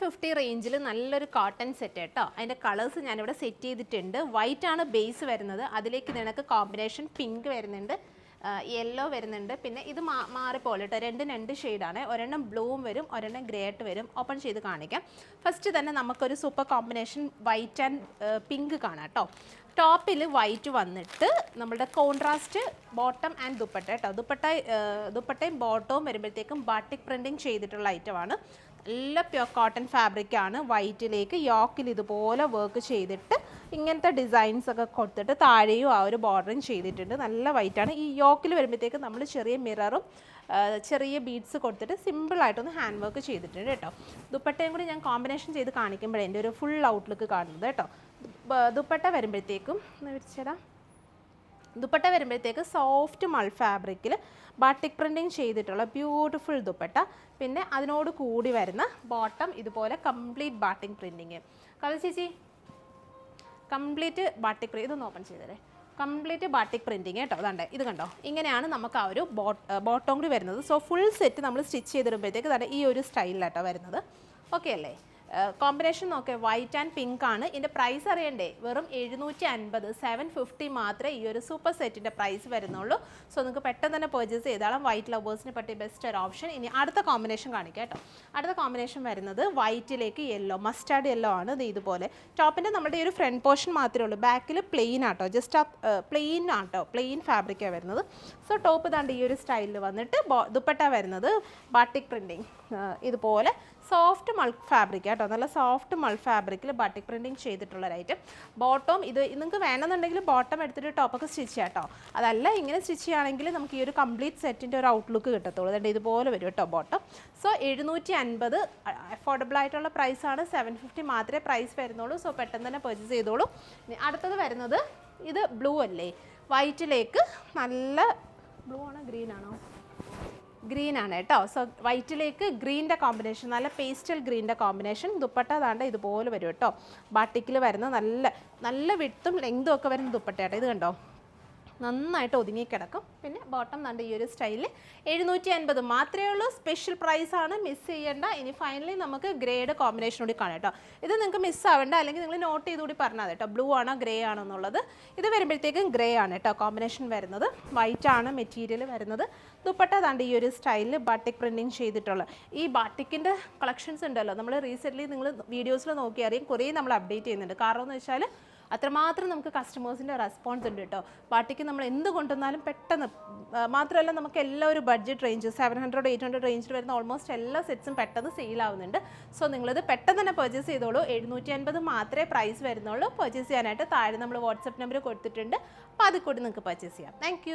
750 റേഞ്ചിൽ നല്ലൊരു cotton set കേട്ടോ. അതിൻ്റെ കളേഴ്സ് ഞാനിവിടെ സെറ്റ് ചെയ്തിട്ടുണ്ട്. വൈറ്റ് ആണ് ബേസ് വരുന്നത്, അതിലേക്ക് നിനക്ക് കോമ്പിനേഷൻ പിങ്ക് വരുന്നുണ്ട്, യെല്ലോ വരുന്നുണ്ട്, പിന്നെ ഇത് മാറിപ്പോലെ കേട്ടോ. രണ്ട് ഷെയ്ഡാണ്, ഒരെണ്ണം ബ്ലൂവും വരും, ഒരെണ്ണം ഗ്രേ ആയിട്ട് വരും. ഓപ്പൺ ചെയ്ത് കാണിക്കാം. ഫസ്റ്റ് തന്നെ നമുക്കൊരു super combination white and pink കാണാം കേട്ടോ. ടോപ്പിൽ വൈറ്റ് വന്നിട്ട് നമ്മളുടെ കോൺട്രാസ്റ്റ് ബോട്ടം ആൻഡ് ദുപ്പട്ട കേട്ടോ. ദുപ്പട്ടയും ബോട്ടവും വരുമ്പോഴത്തേക്കും ബാട്ടിക് പ്രിൻറ്റിങ് ചെയ്തിട്ടുള്ള ഐറ്റമാണ്. നല്ല പ്യോർ കോട്ടൺ ഫാബ്രിക്കാണ്. വൈറ്റിലേക്ക് യോക്കിൽ ഇതുപോലെ വർക്ക് ചെയ്തിട്ട് ഇങ്ങനത്തെ ഡിസൈൻസ് ഒക്കെ കൊടുത്തിട്ട് താഴെയും ആ ഒരു ബോർഡറിങ് ചെയ്തിട്ടുണ്ട്. നല്ല വൈറ്റാണ്. ഈ യോക്കിൽ വരുമ്പോഴത്തേക്കും നമ്മൾ ചെറിയ മിററും ചെറിയ ബീഡ്സ് കൊടുത്തിട്ട് സിമ്പിളായിട്ടൊന്ന് ഹാൻഡ് വർക്ക് ചെയ്തിട്ടുണ്ട് കേട്ടോ. ദുപ്പട്ടയും കൂടി ഞാൻ കോമ്പിനേഷൻ ചെയ്ത് കാണിക്കുമ്പോഴേ എൻ്റെ ഒരു ഫുൾ ഔട്ട്ലുക്ക് കാണുന്നത് കേട്ടോ. ദുപ്പട്ട വരുമ്പോഴത്തേക്കും വിരിച്ചേരാം. ദുപ്പട്ട വരുമ്പോഴത്തേക്ക് സോഫ്റ്റ് മൾ ഫാബ്രിക്കിൽ ബാട്ടിക് പ്രിൻറ്റിങ് ചെയ്തിട്ടുള്ള ബ്യൂട്ടിഫുൾ ദുപ്പട്ട. പിന്നെ അതിനോട് കൂടി വരുന്ന ബോട്ടം ഇതുപോലെ കംപ്ലീറ്റ് ബാട്ടിക് പ്രിൻറ്റിങ്. കളർ ചേച്ചി കംപ്ലീറ്റ് ബാട്ടിക് ഇതൊന്ന് ഓപ്പൺ ചെയ്തേ. കംപ്ലീറ്റ് ബാട്ടിക് പ്രിൻറ്റിങ് കേട്ടോ. അതാണ്ട് ഇത് കണ്ടോ, ഇങ്ങനെയാണ് നമുക്ക് ആ ഒരു ബോട്ടം കൂടി വരുന്നത്. സോ ഫുൾ സെറ്റ് നമ്മൾ സ്റ്റിച്ച് ചെയ്തിടുമ്പോഴത്തേക്ക് അതാണ്ട് ഈ ഒരു സ്റ്റൈലിലാട്ടോ വരുന്നത്. ഓക്കെ അല്ലേ? കോമ്പിനേഷൻ നോക്കേ, വൈറ്റ് ആൻഡ് പിങ്ക് ആണ്. ഇതിൻ്റെ പ്രൈസ് അറിയണ്ടേ? വെറും 750, 750 മാത്രമേ ഈ ഒരു സൂപ്പർ സെറ്റിൻ്റെ പ്രൈസ് വരുന്നുള്ളൂ. സോ നിങ്ങൾക്ക് പെട്ടെന്ന് തന്നെ പർച്ചേസ് ചെയ്താലും വൈറ്റ് ലവേഴ്സിനെ പറ്റിയ ബെസ്റ്റ് ഒരു ഓപ്ഷൻ. ഇനി അടുത്ത കോമ്പിനേഷൻ കാണിക്കാം കേട്ടോ. അടുത്ത കോമ്പിനേഷൻ വരുന്നത് വൈറ്റിലേക്ക് യെല്ലോ, മസ്റ്റാർഡ് യെല്ലോ ആണ്. ഇത് ഇതുപോലെ ടോപ്പിൻ്റെ നമ്മുടെ ഈ ഒരു ഫ്രണ്ട് പോർഷൻ മാത്രമേ ഉള്ളൂ, ബാക്കിൽ പ്ലെയിൻ ആട്ടോ. ജസ്റ്റ് ആ പ്ലെയിൻ ആട്ടോ, പ്ലെയിൻ ഫാബ്രിക്കാണ് വരുന്നത്. സോ ടോപ്പ് ഇതാണ്ട് ഈ ഒരു സ്റ്റൈലിൽ വന്നിട്ട് ദുപ്പട്ട വരുന്നത് ബാട്ടിക് പ്രിൻറ്റിങ് ഇതുപോലെ സോഫ്റ്റ് മൾ ഫാബ്രിക് കേട്ടോ. നല്ല സോഫ്റ്റ് മൾ ഫാബ്രിക്കിൽ ബാട്ടിക് പ്രിൻറ്റിങ് ചെയ്തിട്ടുള്ള ഒരു ഐറ്റം. ബോട്ടം ഇത് നിങ്ങൾക്ക് വേണമെന്നുണ്ടെങ്കിൽ ബോട്ടം എടുത്തിട്ട് ടോപ്പൊക്കെ സ്റ്റിച്ച് ചെയ്യാം കേട്ടോ. അതല്ല ഇങ്ങനെ സ്റ്റിച്ച് ചെയ്യുകയാണെങ്കിൽ നമുക്ക് ഈ ഒരു കംപ്ലീറ്റ് സെറ്റിൻ്റെ ഒരു ഔട്ട്ലുക്ക് കിട്ടത്തുള്ളൂ. അതുകൊണ്ട് ഇതുപോലെ വരും കേട്ടോ ബോട്ടം. സോ 750 അഫോർഡബിൾ ആയിട്ടുള്ള പ്രൈസാണ്. 750 മാത്രമേ പ്രൈസ് വരുന്നുള്ളൂ. സോ പെട്ടെന്ന് തന്നെ പർച്ചേസ് ചെയ്തോളൂ. അടുത്തത് വരുന്നത് ഇത് ബ്ലൂ അല്ലേ, വൈറ്റിലേക്ക് നല്ല ബ്ലൂ ആണോ ഗ്രീൻ ആണോ? ഗ്രീൻ ആണ് കേട്ടോ. സോ വൈറ്റിലേക്ക് ഗ്രീൻ്റെ കോമ്പിനേഷൻ, നല്ല പേസ്റ്റൽ ഗ്രീൻ്റെ കോമ്പിനേഷൻ. ദുപ്പട്ട താണ്ട ഇതുപോലെ വരും കേട്ടോ. ബാട്ടിക്കിൽ വരുന്ന നല്ല വിട്ടും ലെങ്തും ഒക്കെ വരുന്ന ദുപ്പട്ട കേട്ടോ. ഇത് കണ്ടോ, നന്നായിട്ട് ഒതുങ്ങി കിടക്കും. പിന്നെ ബോട്ടം കണ്ട് ഈ ഒരു സ്റ്റൈലിൽ 750 മാത്രമേ ഉള്ളൂ. സ്പെഷ്യൽ പ്രൈസാണ്, മിസ് ചെയ്യേണ്ട. ഇനി ഫൈനലി നമുക്ക് ഗ്രേഡ് കോമ്പിനേഷൻ കൂടി കാണാം കേട്ടോ. ഇത് നിങ്ങൾക്ക് മിസ്സാവേണ്ട, അല്ലെങ്കിൽ നിങ്ങൾ നോട്ട് ചെയ്തുകൂടി പറഞ്ഞാൽ കേട്ടോ ബ്ലൂ ആണോ ഗ്രേ ആണോ എന്നുള്ളത്. ഇത് വരുമ്പോഴത്തേക്കും ഗ്രേ ആണ് കേട്ടോ കോമ്പിനേഷൻ വരുന്നത്. വൈറ്റ് ആണ് മെറ്റീരിയൽ വരുന്നത്. ദുപ്പട്ട താണ്ട് ഈ ഒരു സ്റ്റൈലിൽ ബാട്ടിക് പ്രിൻറ്റിങ് ചെയ്തിട്ടുള്ള ഈ ബാട്ടിക്കിൻ്റെ കളക്ഷൻസ് ഉണ്ടല്ലോ, നമ്മൾ റീസെൻ്റ്ലി നിങ്ങൾ വീഡിയോസിൽ നോക്കി അറിയാം, കുറേ നമ്മൾ അപ്ഡേറ്റ് ചെയ്യുന്നുണ്ട്. കാരണം എന്ന് വെച്ചാൽ അത്രമാത്രം നമുക്ക് കസ്റ്റമേഴ്സിൻ്റെ റെസ്പോൺസ് ഉണ്ട് കേട്ടോ. ബാട്ടിക്ക് നമ്മൾ എന്ത് കൊണ്ടുവന്നാലും പെട്ടെന്ന്, മാത്രമല്ല നമുക്ക് എല്ലാ ഒരു ബഡ്ജറ്റ് റേഞ്ച് 700, 800 റേഞ്ചിൽ വരുന്ന ഓൾമോസ്റ്റ് എല്ലാ സെറ്റ്സും പെട്ടെന്ന് സെയിലാവുന്നുണ്ട്. സോ നിങ്ങളിത് പെട്ടെന്ന് തന്നെ പർച്ചേസ് ചെയ്തോളൂ. 750 മാത്രമേ പ്രൈസ് വരുന്നുള്ളൂ. പർച്ചേസ് ചെയ്യാനായിട്ട് താഴെ നമ്മൾ വാട്സപ്പ് നമ്പർ കൊടുത്തിട്ടുണ്ട്. അപ്പോൾ അതിൽ കൂടി നിങ്ങൾക്ക് പർച്ചേസ് ചെയ്യാം. താങ്ക്